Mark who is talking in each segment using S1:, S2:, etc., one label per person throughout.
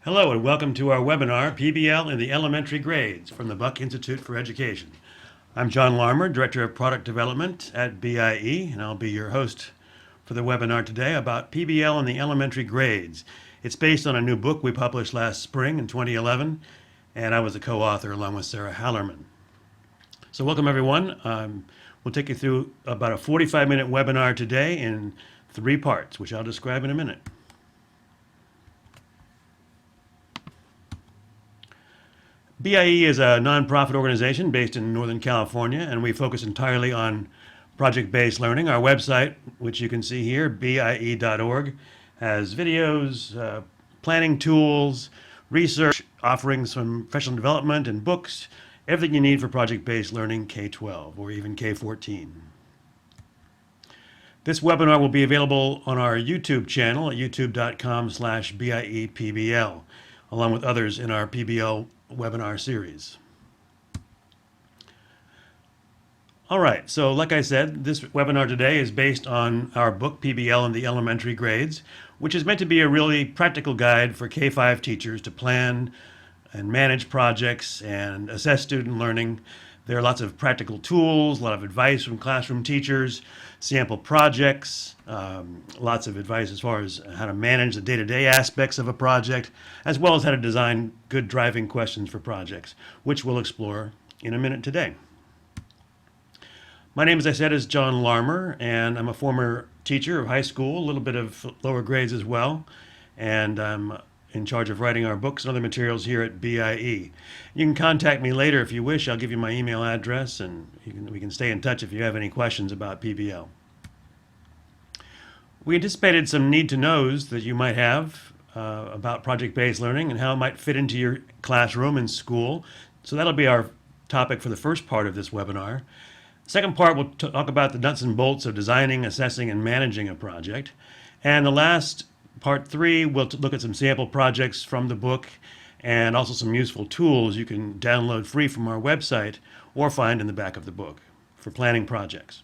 S1: Hello and welcome to our webinar, PBL in the Elementary Grades from the Buck Institute for Education. I'm John Larmer, Director of Product Development at BIE, and I'll be your host for the webinar today about PBL in the Elementary Grades. It's based on a new book we published last spring in 2011, and I was the co-author along with Sarah Hallerman. So welcome everyone. We'll take you through about a 45-minute webinar today in 3 parts, which I'll describe in a minute. BIE is a nonprofit organization based in Northern California, and we focus entirely on project-based learning. Our website, which you can see here, bie.org, has videos, planning tools, research offerings from professional development and books, everything you need for project-based learning K-12 or even K-14. This webinar will be available on our YouTube channel at youtube.com/BIEPBL, along with others in our PBL webinar series. All right, so like I said, this webinar today is based on our book, PBL in the Elementary Grades, which is meant to be a really practical guide for K-5 teachers to plan and manage projects and assess student learning. There are lots of practical tools, a lot of advice from classroom teachers, sample projects, lots of advice as far as how to manage the day-to-day aspects of a project, as well as how to design good driving questions for projects, which we'll explore in a minute today. My name, as I said, is John Larmer, and I'm a former teacher of high school, a little bit of lower grades as well, and I'm in charge of writing our books and other materials here at BIE. You can contact me later if you wish. I'll give you my email address, and we can stay in touch if you have any questions about PBL. We anticipated some need-to-knows that you might have about project-based learning and how it might fit into your classroom and school. So that'll be our topic for the first part of this webinar. The second part, we'll talk about the nuts and bolts of designing, assessing, and managing a project. And the last Part 3, we'll look at some sample projects from the book and also some useful tools you can download free from our website or find in the back of the book for planning projects.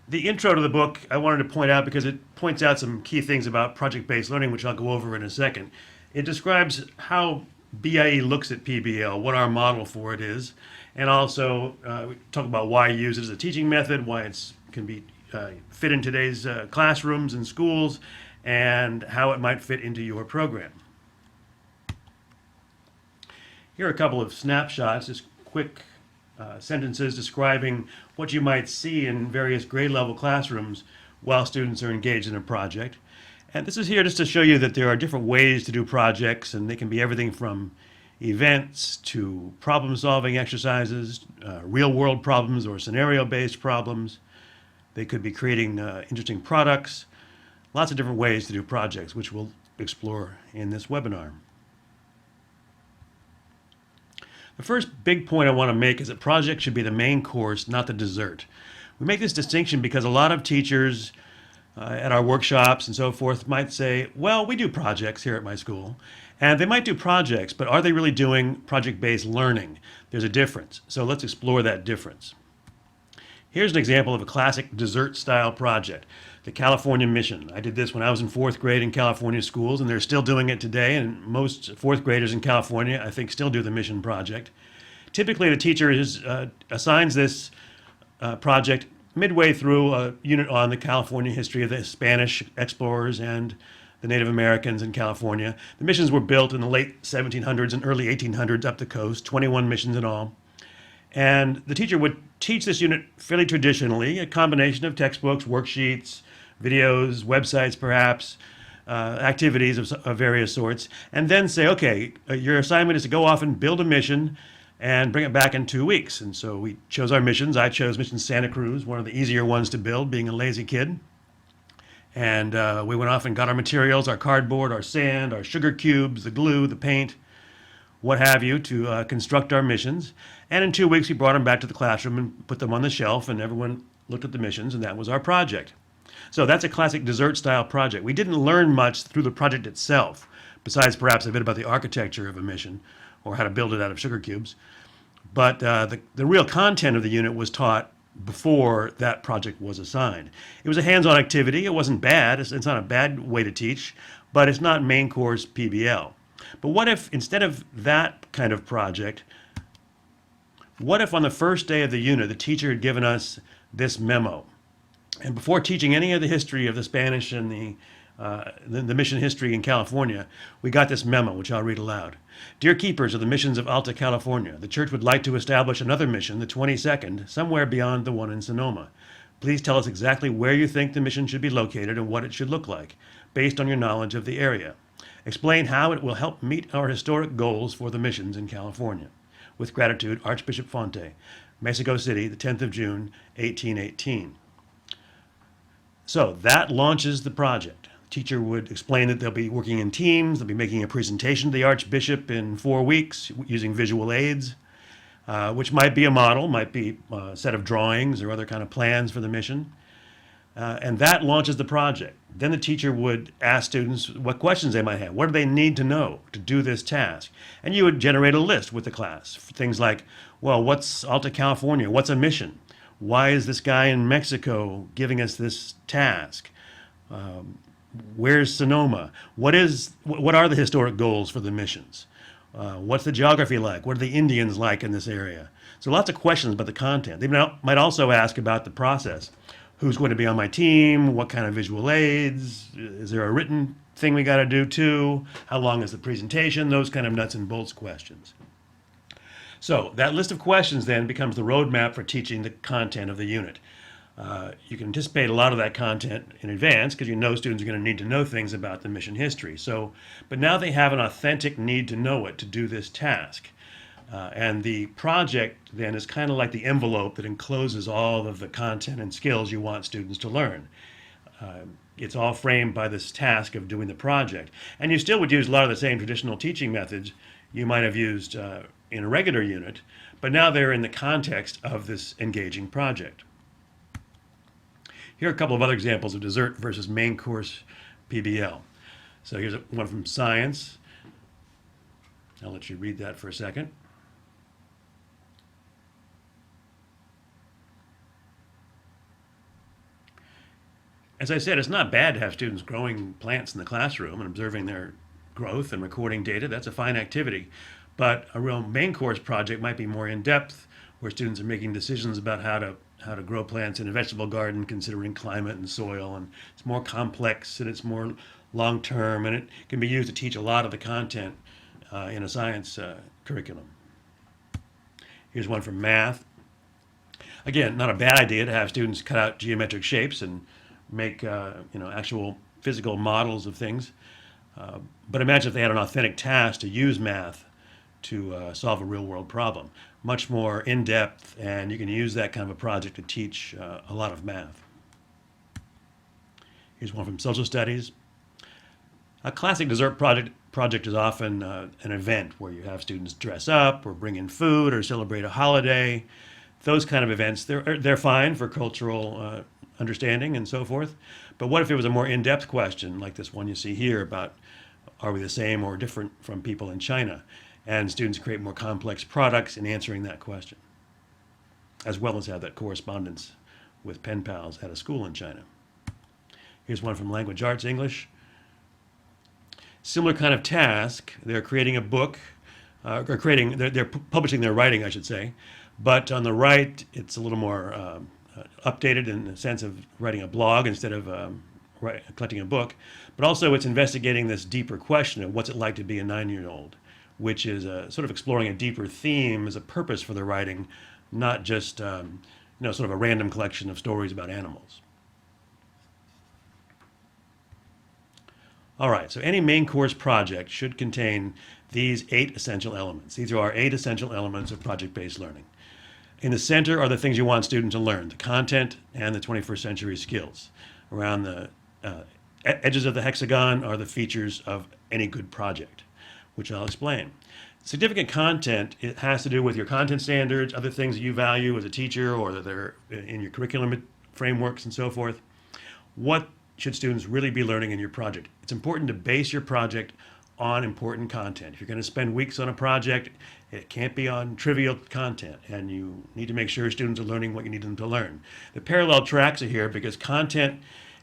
S1: The intro to the book I wanted to point out because it points out some key things about project-based learning, which I'll go over in a second. It describes how BIE looks at PBL, what our model for it is, and also we talk about why you use it as a teaching method, why it can be fit in today's classrooms and schools, and how it might fit into your program. Here are a couple of snapshots, just quick sentences describing what you might see in various grade level classrooms while students are engaged in a project. And this is here just to show you that there are different ways to do projects, and they can be everything from events to problem solving exercises, real world problems or scenario based problems. They could be creating interesting products, lots of different ways to do projects, which we'll explore in this webinar. The first big point I want to make is that projects should be the main course, not the dessert. We make this distinction because a lot of teachers at our workshops and so forth might say, well, we do projects here at my school. And they might do projects, but are they really doing project-based learning? There's a difference. So let's explore that difference. Here's an example of a classic dessert-style project, the California Mission. I did this when I was in 4th grade in California schools, and they're still doing it today, and most 4th graders in California, I think, still do the Mission project. Typically, the teacher assigns this project midway through a unit on the California history of the Spanish explorers and the Native Americans in California. The missions were built in the late 1700s and early 1800s up the coast, 21 missions in all. And the teacher would teach this unit fairly traditionally, a combination of textbooks, worksheets, videos, websites perhaps, activities of various sorts, and then say, okay, your assignment is to go off and build a mission and bring it back in 2 weeks. And so we chose our missions. I chose Mission Santa Cruz, one of the easier ones to build, being a lazy kid. And we went off and got our materials, our cardboard, our sand, our sugar cubes, the glue, the paint, what have you, to construct our missions. And in 2 weeks, we brought them back to the classroom and put them on the shelf, and everyone looked at the missions, and that was our project. So that's a classic dessert-style project. We didn't learn much through the project itself, besides perhaps a bit about the architecture of a mission or how to build it out of sugar cubes. But the real content of the unit was taught before that project was assigned. It was a hands-on activity. It wasn't bad. It's not a bad way to teach, but it's not main course PBL. But what if, instead of that kind of project, what if on the first day of the unit, the teacher had given us this memo? And before teaching any of the history of the Spanish and the mission history in California, we got this memo, which I'll read aloud. Dear keepers of the missions of Alta California, the church would like to establish another mission, the 22nd, somewhere beyond the one in Sonoma. Please tell us exactly where you think the mission should be located and what it should look like, based on your knowledge of the area. Explain how it will help meet our historic goals for the missions in California. With gratitude, Archbishop Fonte, Mexico City, the 10th of June, 1818. So that launches the project. The teacher would explain that they'll be working in teams, they'll be making a presentation to the Archbishop in 4 weeks using visual aids, which might be a model, might be a set of drawings or other kind of plans for the mission. And that launches the project. Then the teacher would ask students what questions they might have. What do they need to know to do this task? And you would generate a list with the class. Things like, well, what's Alta California? What's a mission? Why is this guy in Mexico giving us this task? Where's Sonoma? What are the historic goals for the missions? What's the geography like? What are the Indians like in this area? So lots of questions about the content. They might also ask about the process. Who's going to be on my team? What kind of visual aids? Is there a written thing we got to do too? How long is the presentation? Those kind of nuts and bolts questions. So that list of questions then becomes the roadmap for teaching the content of the unit. You can anticipate a lot of that content in advance because you know students are going to need to know things about the mission history. But now they have an authentic need to know it to do this task. And the project then is kind of like the envelope that encloses all of the content and skills you want students to learn. It's all framed by this task of doing the project. And you still would use a lot of the same traditional teaching methods you might have used in a regular unit, but now they're in the context of this engaging project. Here are a couple of other examples of dessert versus main course PBL. So here's one from science. I'll let you read that for a second. As I said, it's not bad to have students growing plants in the classroom and observing their growth and recording data. That's a fine activity. But a real main course project might be more in-depth, where students are making decisions about how to grow plants in a vegetable garden, considering climate and soil. And it's more complex and it's more long-term, and it can be used to teach a lot of the content in a science curriculum. Here's one from math. Again, not a bad idea to have students cut out geometric shapes and make actual physical models of things. But imagine if they had an authentic task to use math to solve a real-world problem. Much more in-depth, and you can use that kind of a project to teach a lot of math. Here's one from social studies. A classic dessert project is often an event where you have students dress up or bring in food or celebrate a holiday. Those kind of events, they're fine for cultural understanding and so forth. But what if it was a more in-depth question, like this one you see here about, are we the same or different from people in China? And students create more complex products in answering that question, as well as have that correspondence with pen pals at a school in China. Here's one from Language Arts English. Similar kind of task. They're creating a book, they're publishing their writing, I should say. But on the right, it's a little more updated in the sense of writing a blog instead of collecting a book. But also it's investigating this deeper question of what's it like to be a 9-year-old, which is sort of exploring a deeper theme as a purpose for the writing, not just sort of a random collection of stories about animals. All right, so any main course project should contain these 8 essential elements. These are our 8 essential elements of project-based learning. In the center are the things you want students to learn, the content and the 21st century skills. Around the edges of the hexagon are the features of any good project, which I'll explain. Significant content, it has to do with your content standards, other things that you value as a teacher or that they're in your curriculum frameworks and so forth. What should students really be learning in your project? It's important to base your project on important content. If you're going to spend weeks on a project, it can't be on trivial content, and you need to make sure students are learning what you need them to learn. The parallel tracks are here because content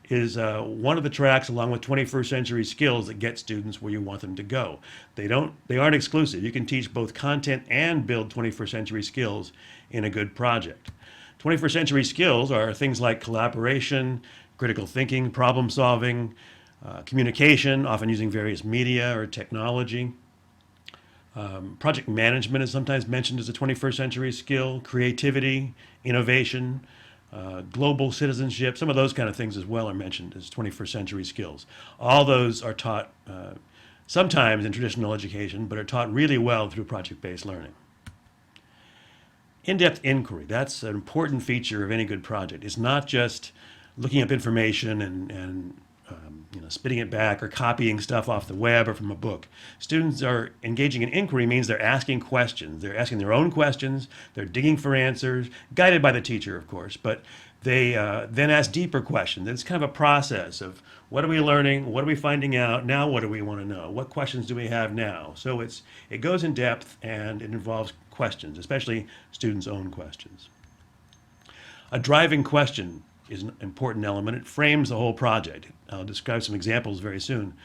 S1: is one of the tracks along with 21st century skills that get students where you want them to go. They aren't exclusive. You can teach both content and build 21st century skills in a good project. 21st century skills are things like collaboration, critical thinking, problem solving, communication, often using various media or technology. Project management is sometimes mentioned as a 21st century skill, creativity, innovation, global citizenship, some of those kind of things as well are mentioned as 21st century skills. All those are taught sometimes in traditional education, but are taught really well through project-based learning. In-depth inquiry, that's an important feature of any good project. It's not just looking up information and spitting it back or copying stuff off the web or from a book. Students are engaging in inquiry means they're asking questions. They're asking their own questions. They're digging for answers, guided by the teacher, of course, but they then ask deeper questions. It's kind of a process of what are we learning? What are we finding out? Now what do we want to know? What questions do we have now? So it goes in depth and it involves questions, especially students' own questions. A driving question is an important element. It frames the whole project. I'll describe some examples very soon.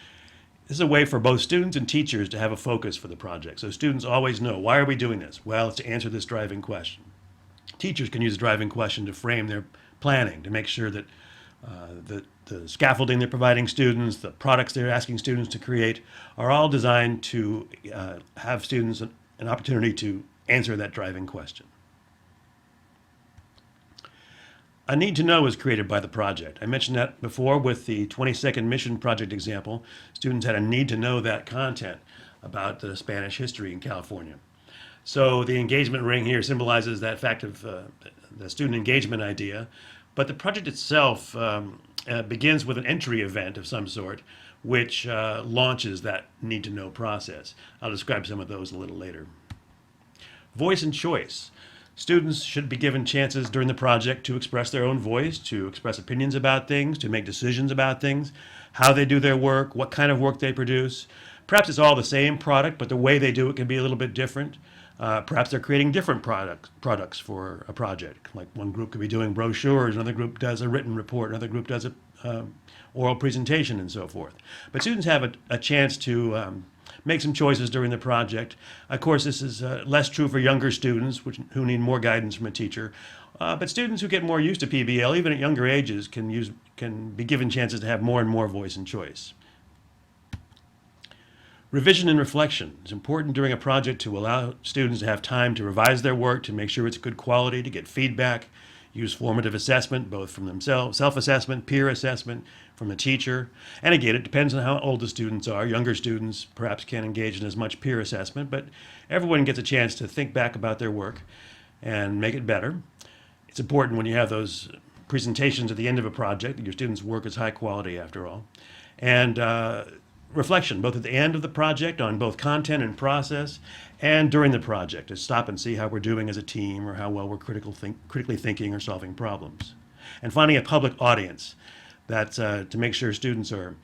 S1: This is a way for both students and teachers to have a focus for the project. So students always know, why are we doing this? Well, it's to answer this driving question. Teachers can use a driving question to frame their planning, to make sure that the scaffolding they're providing students, the products they're asking students to create, are all designed to have students an opportunity to answer that driving question. A need to know is created by the project. I mentioned that before with the 22nd Mission Project example. Students had a need to know that content about the Spanish history in California. So the engagement ring here symbolizes that fact of the student engagement idea, but the project itself begins with an entry event of some sort, which launches that need to know process. I'll describe some of those a little later. Voice and choice. Students should be given chances during the project to express their own voice, to express opinions about things, to make decisions about things, how they do their work, what kind of work they produce. Perhaps it's all the same product, but the way they do it can be a little bit different. Perhaps they're creating different products for a project. Like one group could be doing brochures, another group does a written report, another group does an oral presentation, and so forth. But students have a chance to make some choices during the project. Of course, this is less true for younger students, who need more guidance from a teacher. But students who get more used to PBL, even at younger ages, can be given chances to have more and more voice and choice. Revision and reflection is important during a project to allow students to have time to revise their work, to make sure it's good quality, to get feedback, use formative assessment, both from themselves, self-assessment, peer assessment, from the teacher. And again, it depends on how old the students are. Younger students perhaps can't engage in as much peer assessment, but everyone gets a chance to think back about their work and make it better. It's important when you have those presentations at the end of a project that your students' work is high quality after all. And reflection, both at the end of the project on both content and process, and during the project, to stop and see how we're doing as a team or how well we're critically thinking or solving problems. And finding a public audience, that's to make sure students are,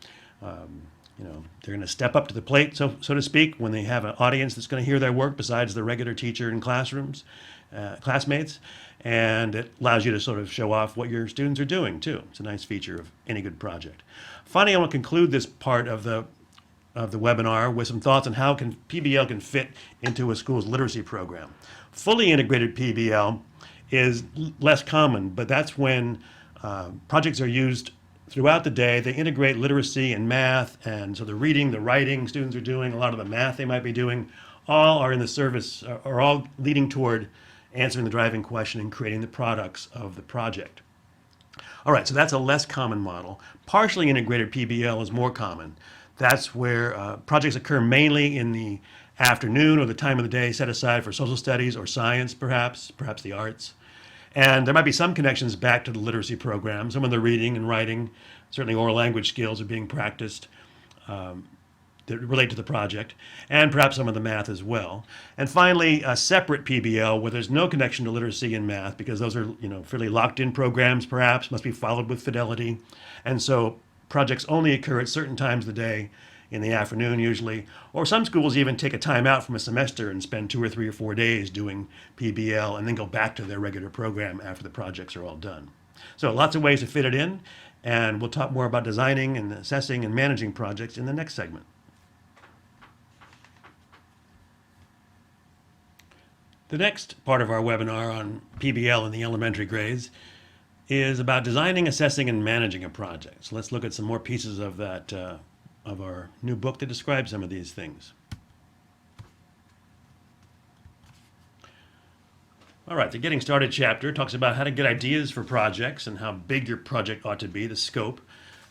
S1: they're going to step up to the plate, so to speak, when they have an audience that's going to hear their work besides the regular teacher and classmates. And it allows you to sort of show off what your students are doing, too. It's a nice feature of any good project. Finally, I want to conclude this part of the webinar with some thoughts on how PBL can fit into a school's literacy program. Fully integrated PBL is less common, but that's when projects are used throughout the day. They integrate literacy and math, and so the reading, the writing students are doing, a lot of the math they might be doing, all are in the service, are all leading toward answering the driving question and creating the products of the project. All right, so that's a less common model. Partially integrated PBL is more common. That's where projects occur mainly in the afternoon or the time of the day set aside for social studies or science, perhaps the arts. And there might be some connections back to the literacy program. Some of the reading and writing, certainly oral language skills are being practiced that relate to the project, and perhaps some of the math as well. And finally, a separate PBL where there's no connection to literacy and math, because those are fairly locked-in programs, perhaps, must be followed with fidelity. And so projects only occur at certain times of the day, in the afternoon usually, or some schools even take a time out from a semester and spend 2 or 3 or 4 days doing PBL and then go back to their regular program after the projects are all done. So lots of ways to fit it in, And we'll talk more about designing and assessing and managing projects in the next segment. The next part of our webinar on PBL in the elementary grades is about designing, assessing, and managing a project. So let's look at some more pieces of that of our new book that describes some of these things. All right, the Getting Started chapter talks about how to get ideas for projects and how big your project ought to be, the scope,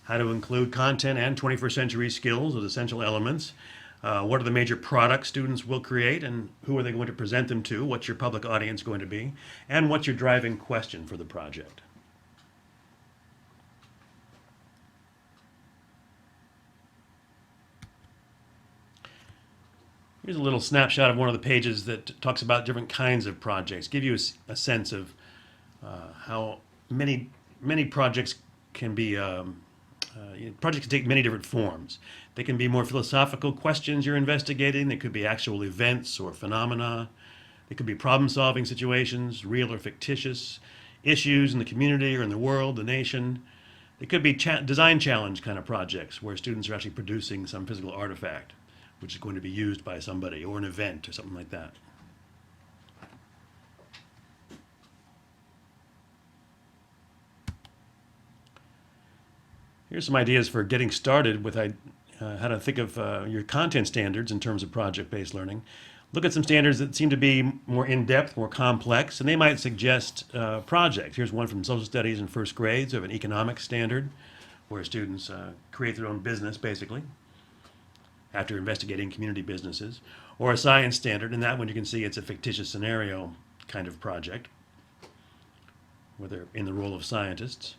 S1: how to include content and 21st century skills as essential elements, what are the major products students will create and who are they going to present them to, what's your public audience going to be, and what's your driving question for the project. Here's a little snapshot of one of the pages that talks about different kinds of projects, give you a sense of how many projects can be, projects can take many different forms. They can be more philosophical questions you're investigating. They could be actual events or phenomena. They could be problem-solving situations, real or fictitious, issues in the community or in the world, the nation. They could be design challenge kind of projects where students are actually producing some physical artifact which is going to be used by somebody, or an event or something like that. Here's some ideas for getting started with how to think of your content standards in terms of project-based learning. Look at some standards that seem to be more in-depth, more complex, and they might suggest projects. Here's one from social studies in first grades of an economics standard where students create their own business, basically, after investigating community businesses, or a science standard. In that one you can see it's a fictitious scenario kind of project, where they're in the role of scientists.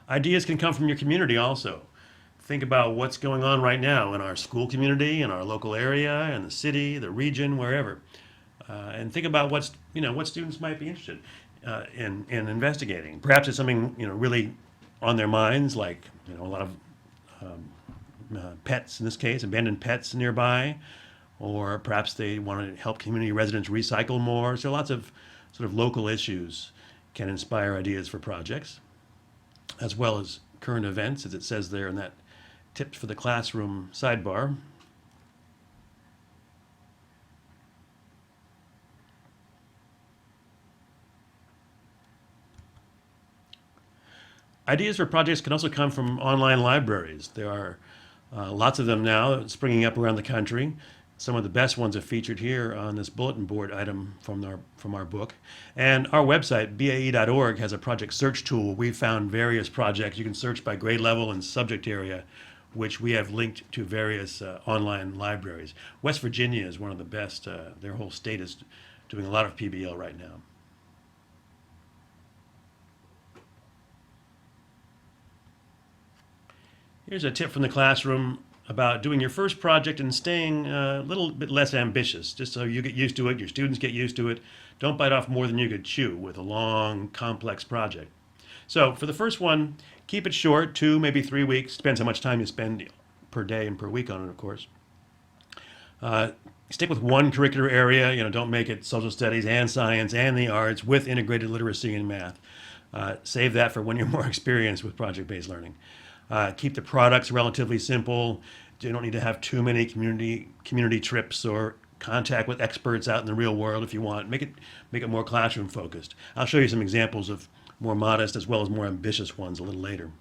S1: Ideas can come from your community also. Think about what's going on right now in our school community, in our local area, in the city, the region, wherever. And think about what students might be interested in investigating. Perhaps it's something really on their minds, like a lot of pets in this case, abandoned pets nearby, or perhaps they want to help community residents recycle more. So lots of sort of local issues can inspire ideas for projects, as well as current events, as it says there in that tips for the classroom sidebar. Ideas for projects can also come from online libraries. There are lots of them now springing up around the country. Some of the best ones are featured here on this bulletin board item from our book. And our website, bae.org, has a project search tool. We've found various projects. You can search by grade level and subject area, which we have linked to various online libraries. West Virginia is one of the best. Their whole state is doing a lot of PBL right now. Here's a tip from the classroom about doing your first project and staying a little bit less ambitious, just so you get used to it, your students get used to it. Don't bite off more than you could chew with a long, complex project. So for the first one, keep it short, 2, maybe 3 weeks. Depends how much time you spend per day and per week on it, of course. Stick with one curricular area. Don't make it social studies and science and the arts with integrated literacy and math. Save that for when you're more experienced with project-based learning. Keep the products relatively simple. You don't need to have too many community trips or contact with experts out in the real world if you want. Make it more classroom focused. I'll show you some examples of more modest as well as more ambitious ones a little later.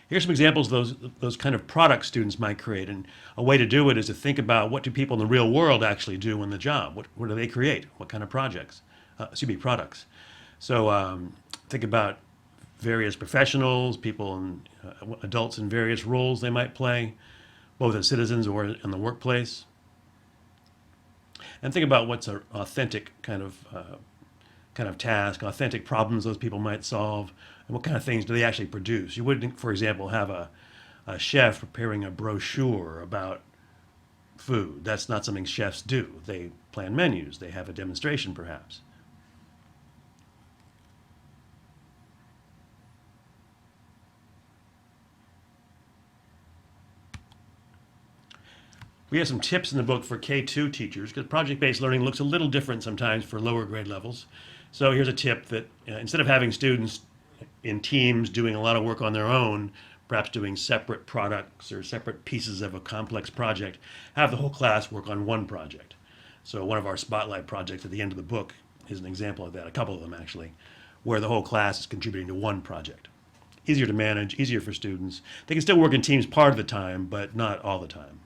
S1: Here's some examples of those kind of products students might create. And a way to do it is to think about what do people in the real world actually do in the job. What do they create? What kind of products? So think about various professionals, people and adults in various roles they might play, both as citizens or in the workplace. And think about what's an authentic kind of task, authentic problems those people might solve, and what kind of things do they actually produce. You wouldn't, for example, have a chef preparing a brochure about food. That's not something chefs do. They plan menus. They have a demonstration, perhaps. We have some tips in the book for K2 teachers because project-based learning looks a little different sometimes for lower grade levels. So here's a tip that instead of having students in teams doing a lot of work on their own, perhaps doing separate products or separate pieces of a complex project, have the whole class work on one project. So one of our spotlight projects at the end of the book is an example of that, a couple of them actually, where the whole class is contributing to one project. Easier to manage, easier for students. They can still work in teams part of the time, but not all the time.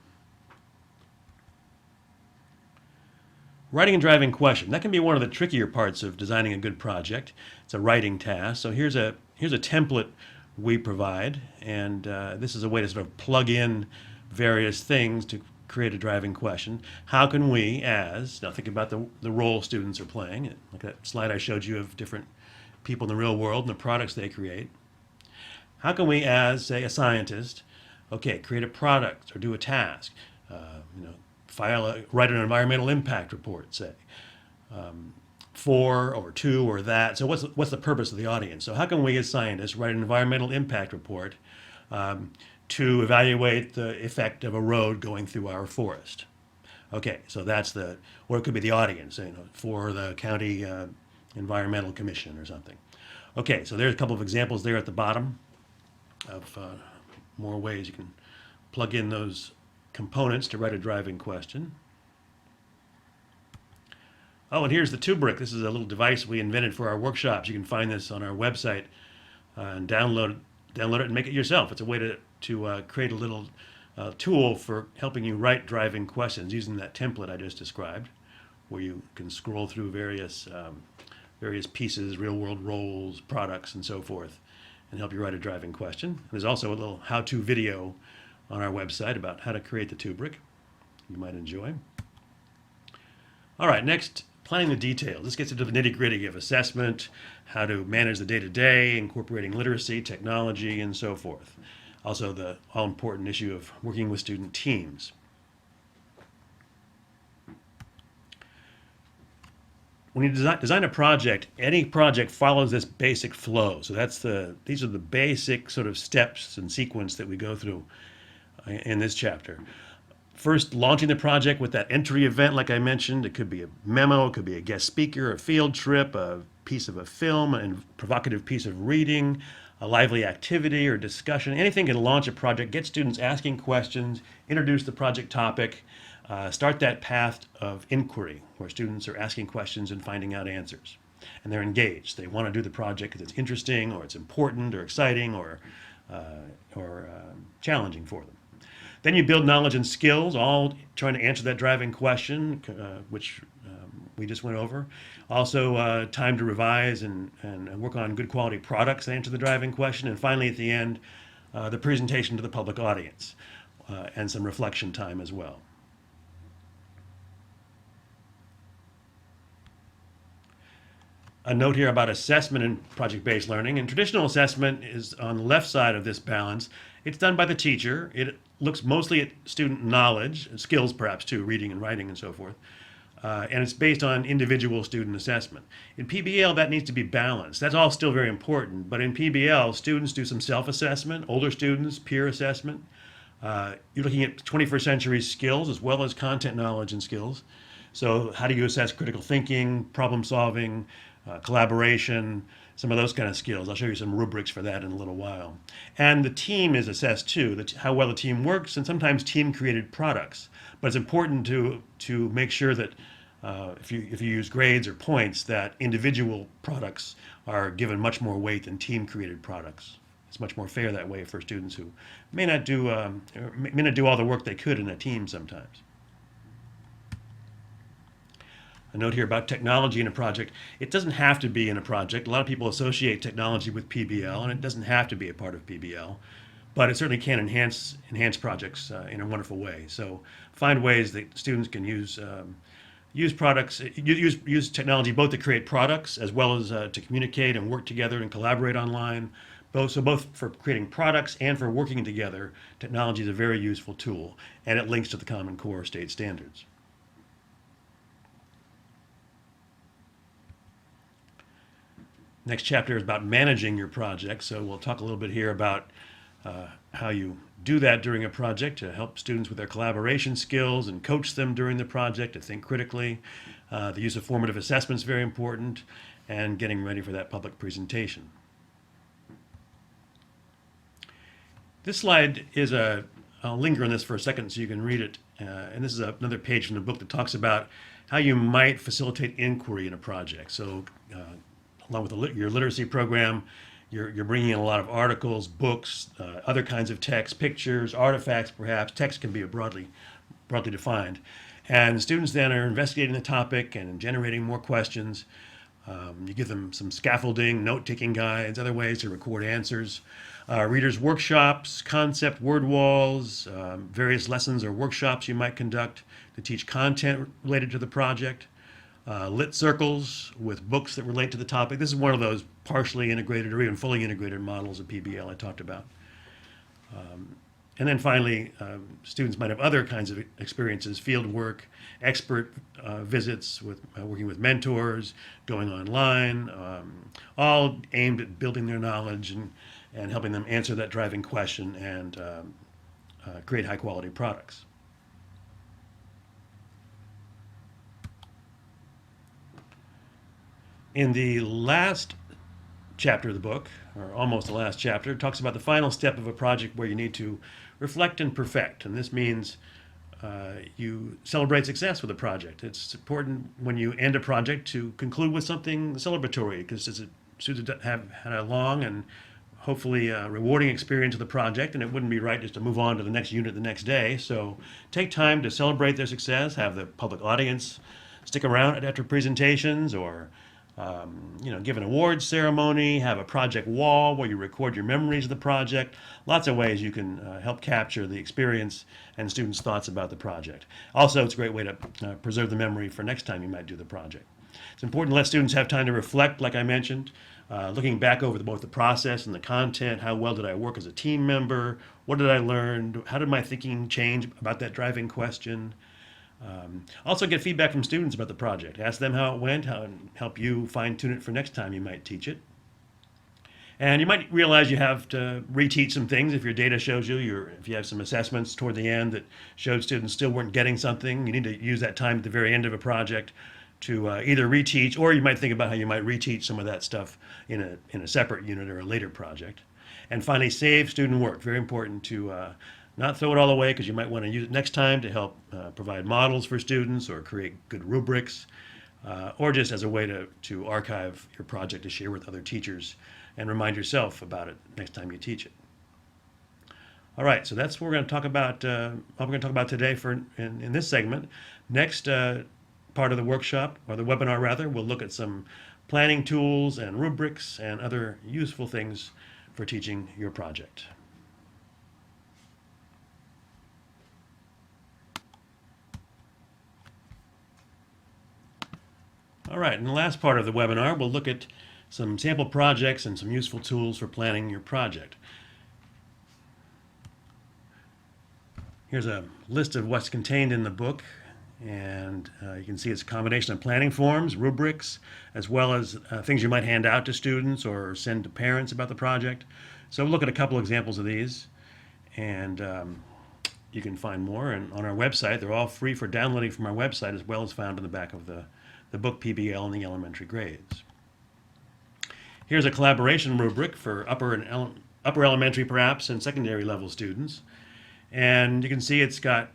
S1: Writing and driving question. That can be one of the trickier parts of designing a good project. It's a writing task. So here's a template we provide, and this is a way to sort of plug in various things to create a driving question. How can we, now think about the role students are playing, like that slide I showed you of different people in the real world and the products they create. How can we, as, say, a scientist, create a product or do a task, write an environmental impact report, say, for or to or that. So what's the purpose of the audience? So how can we as scientists write an environmental impact report to evaluate the effect of a road going through our forest? Okay, so that's or it could be the audience, for the county environmental commission or something. Okay, so there's a couple of examples there at the bottom of more ways you can plug in those components to write a driving question. Oh, and here's the Rubric. This is a little device we invented for our workshops. You can find this on our website and download it and make it yourself. It's a way to create a little tool for helping you write driving questions using that template I just described, where you can scroll through various pieces, real-world roles, products, and so forth, and help you write a driving question. There's also a little how-to video on our website about how to create the Rubric you might enjoy. All right, next, planning the details. This gets into the nitty-gritty of assessment, how to manage the day-to-day, incorporating literacy, technology, and so forth. Also, the all-important issue of working with student teams. When you design a project, any project follows this basic flow. So these are the basic sort of steps and sequence that we go through in this chapter. First, launching the project with that entry event, like I mentioned. It could be a memo, it could be a guest speaker, a field trip, a piece of a film, a provocative piece of reading, a lively activity or discussion. Anything can launch a project, get students asking questions, introduce the project topic, start that path of inquiry where students are asking questions and finding out answers. And they're engaged. They want to do the project because it's interesting or it's important or exciting or challenging for them. Then you build knowledge and skills, all trying to answer that driving question, which we just went over. Also, time to revise and work on good quality products that answer the driving question. And finally, at the end, the presentation to the public audience and some reflection time as well. A note here about assessment in project-based learning. And traditional assessment is on the left side of this balance. It's done by the teacher. It looks mostly at student knowledge, and skills perhaps too, reading and writing and so forth. And it's based on individual student assessment. In PBL, that needs to be balanced. That's all still very important. But in PBL, students do some self-assessment, older students, peer assessment. You're looking at 21st century skills as well as content knowledge and skills. So how do you assess critical thinking, problem solving, collaboration, some of those kind of skills. I'll show you some rubrics for that in a little while. And the team is assessed too, how well the team works, and sometimes team-created products. But it's important to make sure that if you use grades or points, that individual products are given much more weight than team-created products. It's much more fair that way for students who may not do all the work they could in a team sometimes. A note here about technology in a project. It doesn't have to be in a project. A lot of people associate technology with PBL, and it doesn't have to be a part of PBL, but it certainly can enhance projects in a wonderful way. So find ways that students can use technology both to create products as well as to communicate and work together and collaborate online. Both for creating products and for working together, technology is a very useful tool, and it links to the Common Core state standards. Next chapter is about managing your project, so we'll talk a little bit here about how you do that during a project to help students with their collaboration skills and coach them during the project to think critically. The use of formative assessment is very important, and getting ready for that public presentation. This slide is I'll linger on this for a second so you can read it. And this is another page from the book that talks about how you might facilitate inquiry in a project. So along with your literacy program, you're bringing in a lot of articles, books, other kinds of text, pictures, artifacts perhaps. Text can be broadly defined. And students then are investigating the topic and generating more questions. You give them some scaffolding, note-taking guides, other ways to record answers. Readers' workshops, concept word walls, various lessons or workshops you might conduct to teach content related to the project. Lit circles with books that relate to the topic. This is one of those partially integrated or even fully integrated models of PBL I talked about. And then finally, students might have other kinds of experiences, field work, expert visits with working with mentors, going online, all aimed at building their knowledge and helping them answer that driving question and create high quality products. In the last chapter of the book, or almost the last chapter, it talks about the final step of a project where you need to reflect and perfect. And this means you celebrate success with a project. It's important when you end a project to conclude with something celebratory, because students have had a long and hopefully rewarding experience with the project, and it wouldn't be right just to move on to the next unit the next day. So take time to celebrate their success, have the public audience stick around after presentations, or give an awards ceremony, have a project wall where you record your memories of the project. Lots of ways you can help capture the experience and students' thoughts about the project. Also, it's a great way to preserve the memory for next time you might do the project. It's important to let students have time to reflect, like I mentioned, looking back over both the process and the content. How well did I work as a team member? What did I learn? How did my thinking change about that driving question? Also get feedback from students about the project. Ask them how it went, and help you fine-tune it for next time you might teach it. And you might realize you have to reteach some things if your data shows if you have some assessments toward the end that showed students still weren't getting something. You need to use that time at the very end of a project to either reteach, or you might think about how you might reteach some of that stuff in a separate unit or a later project. And finally, save student work. Very important to not throw it all away, because you might want to use it next time to help provide models for students or create good rubrics, or just as a way to archive your project to share with other teachers and remind yourself about it next time you teach it. All right, so that's what we're going to talk about. Today in this segment. Next part of the workshop, or the webinar rather, we'll look at some planning tools and rubrics and other useful things for teaching your project. All right, in the last part of the webinar, we'll look at some sample projects and some useful tools for planning your project. Here's a list of what's contained in the book, and you can see it's a combination of planning forms, rubrics, as well as things you might hand out to students or send to parents about the project. So we'll look at a couple examples of these, and you can find more on our website. They're all free for downloading from our website, as well as found in the back of the book PBL in the elementary grades. Here's a collaboration rubric for upper elementary perhaps and secondary level students. And you can see it's got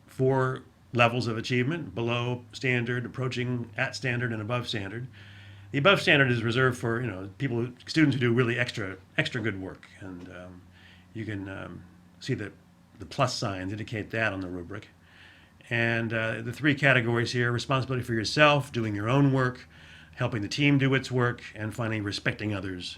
S1: 4 levels of achievement: below standard, approaching at standard, and above standard. The above standard is reserved for students who do really extra good work, and you can see that the plus signs indicate that on the rubric. And the 3 categories here: responsibility for yourself, doing your own work, helping the team do its work, and finally respecting others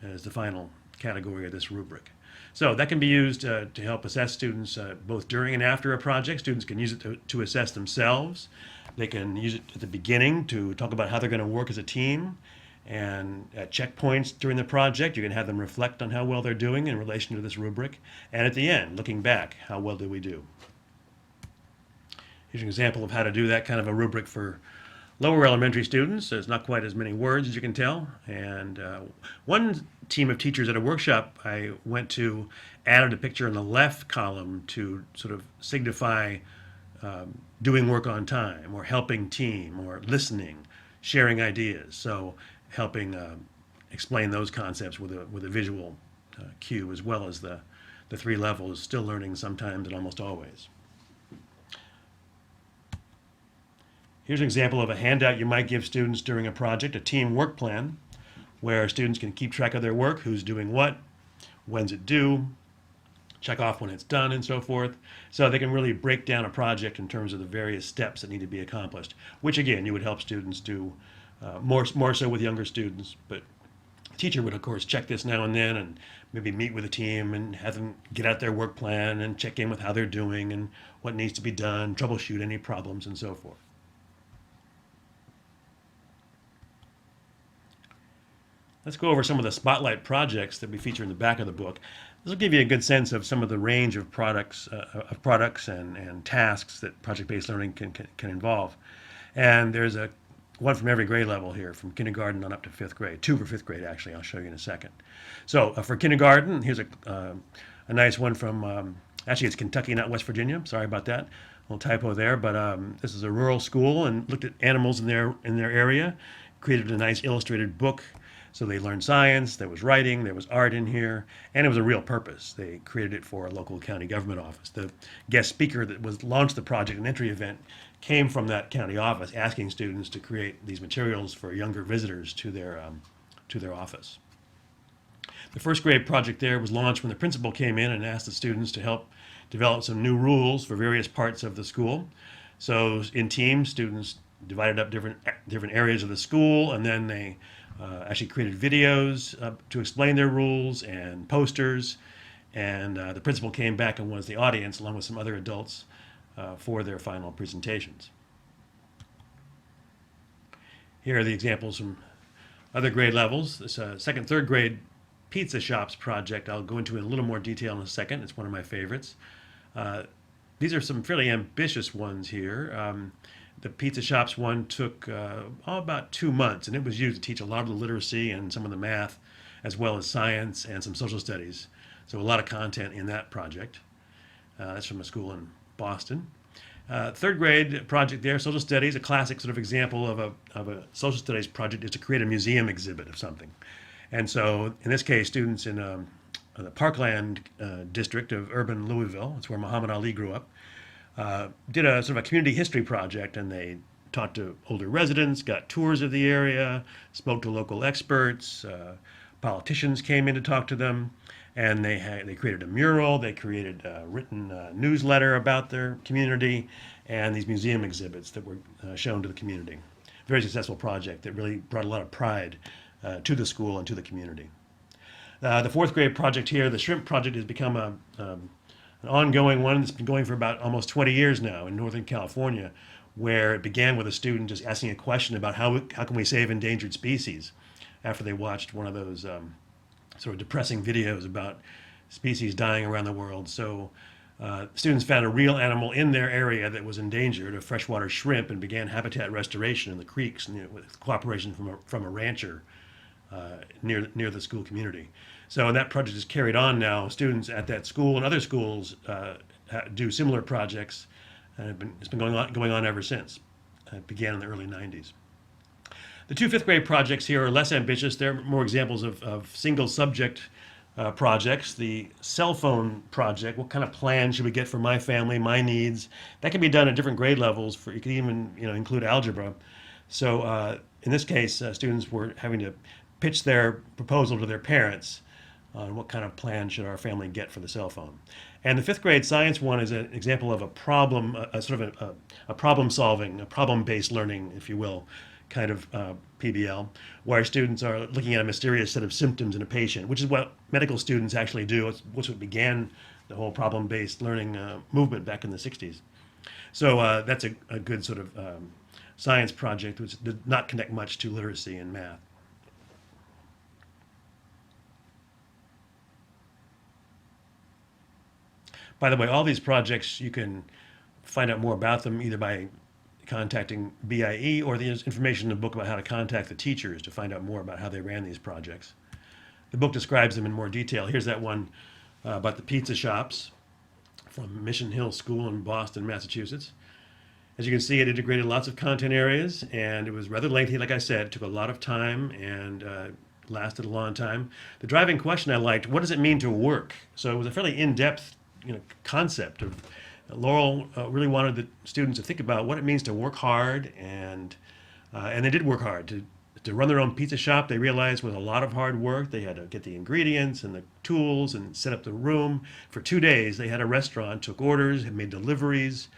S1: as the final category of this rubric. So that can be used to help assess students both during and after a project. Students can use it to assess themselves. They can use it at the beginning to talk about how they're going to work as a team. And at checkpoints during the project, you can have them reflect on how well they're doing in relation to this rubric. And at the end, looking back, how well did we do? Here's an example of how to do that kind of a rubric for Lower elementary students, there's not quite as many words as you can tell. And one team of teachers at a workshop I went to added a picture in the left column to sort of signify doing work on time, or helping team, or listening, sharing ideas. So helping explain those concepts with a visual cue, as well as the three levels, still learning sometimes and almost always. Here's an example of a handout you might give students during a project, a team work plan, where students can keep track of their work, who's doing what, when's it due, check off when it's done, and so forth. So they can really break down a project in terms of the various steps that need to be accomplished, which again, you would help students do more so with younger students. But the teacher would, of course, check this now and then, and maybe meet with a team and have them get out their work plan and check in with how they're doing and what needs to be done, troubleshoot any problems, and so forth. Let's go over some of the spotlight projects that we feature in the back of the book. This will give you a good sense of some of the range of products and tasks that project-based learning can involve. And there's one from every grade level here, from kindergarten on up to fifth grade. Two for fifth grade, actually. I'll show you in a second. So for kindergarten, here's a nice one from, actually it's Kentucky, not West Virginia. Sorry about that. Little typo there, but this is a rural school, and looked at animals in their area, created a nice illustrated book. So they learned science, there was writing, there was art in here, and it was a real purpose. They created it for a local county government office. The guest speaker that launched the project, an entry event, came from that county office, asking students to create these materials for younger visitors to their office. The first grade project there was launched when the principal came in and asked the students to help develop some new rules for various parts of the school. So in teams, students divided up different areas of the school, and then they actually created videos to explain their rules, and posters, and the principal came back and was the audience along with some other adults for their final presentations. Here are the examples from other grade levels. This second, third grade pizza shops project I'll go into in a little more detail in a second. It's one of my favorites. These are some fairly ambitious ones here. The pizza shops one took about 2 months, and it was used to teach a lot of the literacy and some of the math, as well as science and some social studies. So a lot of content in that project. That's from a school in Boston. Third grade project there, social studies. A classic sort of example of a social studies project is to create a museum exhibit of something. And so in this case, students in the Parkland district of urban Louisville, that's where Muhammad Ali grew up, did a sort of a community history project, and they talked to older residents, got tours of the area, spoke to local experts, politicians came in to talk to them, and they created a mural, they created a written newsletter about their community, and these museum exhibits that were shown to the community. Very successful project that really brought a lot of pride to the school and to the community. The fourth grade project here, the shrimp project, has become an ongoing one that's been going for about almost 20 years now in Northern California, where it began with a student just asking a question about how can we save endangered species, after they watched one of those sort of depressing videos about species dying around the world. So students found a real animal in their area that was endangered, a freshwater shrimp, and began habitat restoration in the creeks, with cooperation from a rancher near the school community. So that project is carried on now. Students at that school and other schools do similar projects, and it's been going on ever since. It began in the early 90s. The two fifth grade projects here are less ambitious. They're more examples of single subject projects. The cell phone project, what kind of plan should we get for my family, my needs? That can be done at different grade levels. You can even include algebra. So in this case, students were having to pitch their proposal to their parents on what kind of plan should our family get for the cell phone. And the fifth grade science one is an example of a problem, a problem solving, a problem-based learning, if you will, kind of PBL, where students are looking at a mysterious set of symptoms in a patient, which is what medical students actually do. It's what began the whole problem-based learning movement back in the 60s. So that's a good sort of science project, which did not connect much to literacy and math. By the way, all these projects, you can find out more about them either by contacting BIE, or the information in the book about how to contact the teachers to find out more about how they ran these projects. The book describes them in more detail. Here's that one about the pizza shops from Mission Hill School in Boston, Massachusetts. As you can see, it integrated lots of content areas, and it was rather lengthy, like I said. It took a lot of time and lasted a long time. The driving question I liked, what does it mean to work? So it was a fairly in-depth concept of Laurel really wanted the students to think about what it means to work hard, and they did work hard. To run their own pizza shop, they realized was a lot of hard work. They had to get the ingredients and the tools and set up the room. For 2 days, they had a restaurant, took orders, made deliveries,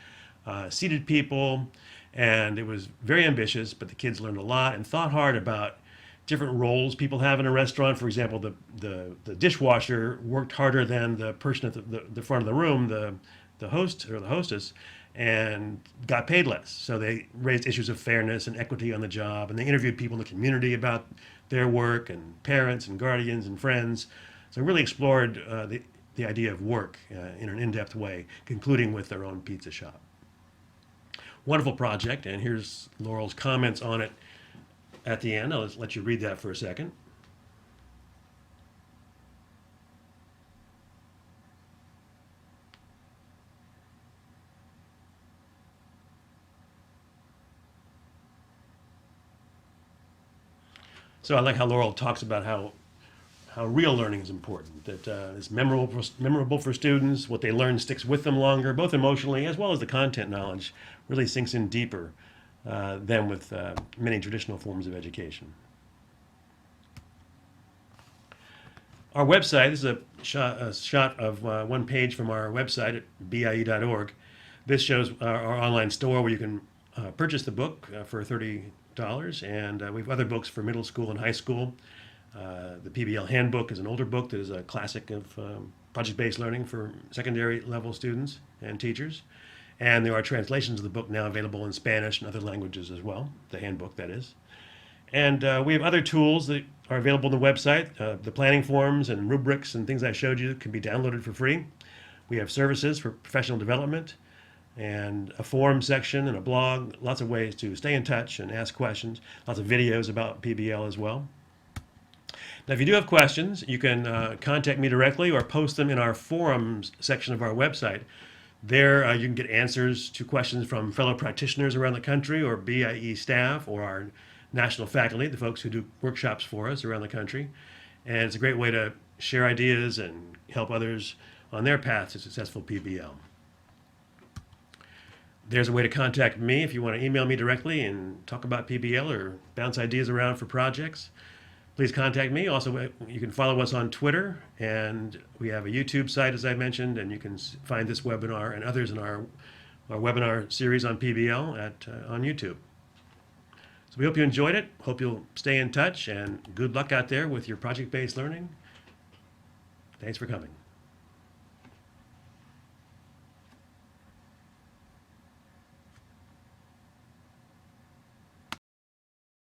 S1: seated people, and it was very ambitious, but the kids learned a lot and thought hard about different roles people have in a restaurant. For example, the dishwasher worked harder than the person at the front of the room, the host or the hostess, and got paid less. So they raised issues of fairness and equity on the job, and they interviewed people in the community about their work, and parents and guardians and friends. So really explored the idea of work in an in-depth way, concluding with their own pizza shop. Wonderful project, and here's Laurel's comments on it at the end. I'll let you read that for a second. So I like how Laurel talks about how real learning is important, that it's memorable for students. What they learn sticks with them longer, both emotionally as well as the content knowledge really sinks in deeper than with many traditional forms of education. Our website, this is a shot of one page from our website at bie.org. This shows our online store where you can purchase the book for $30, and we have other books for middle school and high school. The PBL Handbook is an older book that is a classic of project-based learning for secondary level students and teachers. And there are translations of the book now available in Spanish and other languages as well, the handbook, that is. And we have other tools that are available on the website. The planning forms and rubrics and things I showed you can be downloaded for free. We have services for professional development and a forum section and a blog, lots of ways to stay in touch and ask questions, lots of videos about PBL as well. Now, if you do have questions, you can contact me directly or post them in our forums section of our website. There, you can get answers to questions from fellow practitioners around the country, or BIE staff, or our national faculty, the folks who do workshops for us around the country. And it's a great way to share ideas and help others on their path to successful PBL. There's a way to contact me if you want to email me directly and talk about PBL or bounce ideas around for projects. Please contact me. Also, you can follow us on Twitter, and we have a YouTube site, as I mentioned, and you can find this webinar and others in our webinar series on PBL on YouTube. So we hope you enjoyed it. Hope you'll stay in touch, and good luck out there with your project-based learning. Thanks for coming.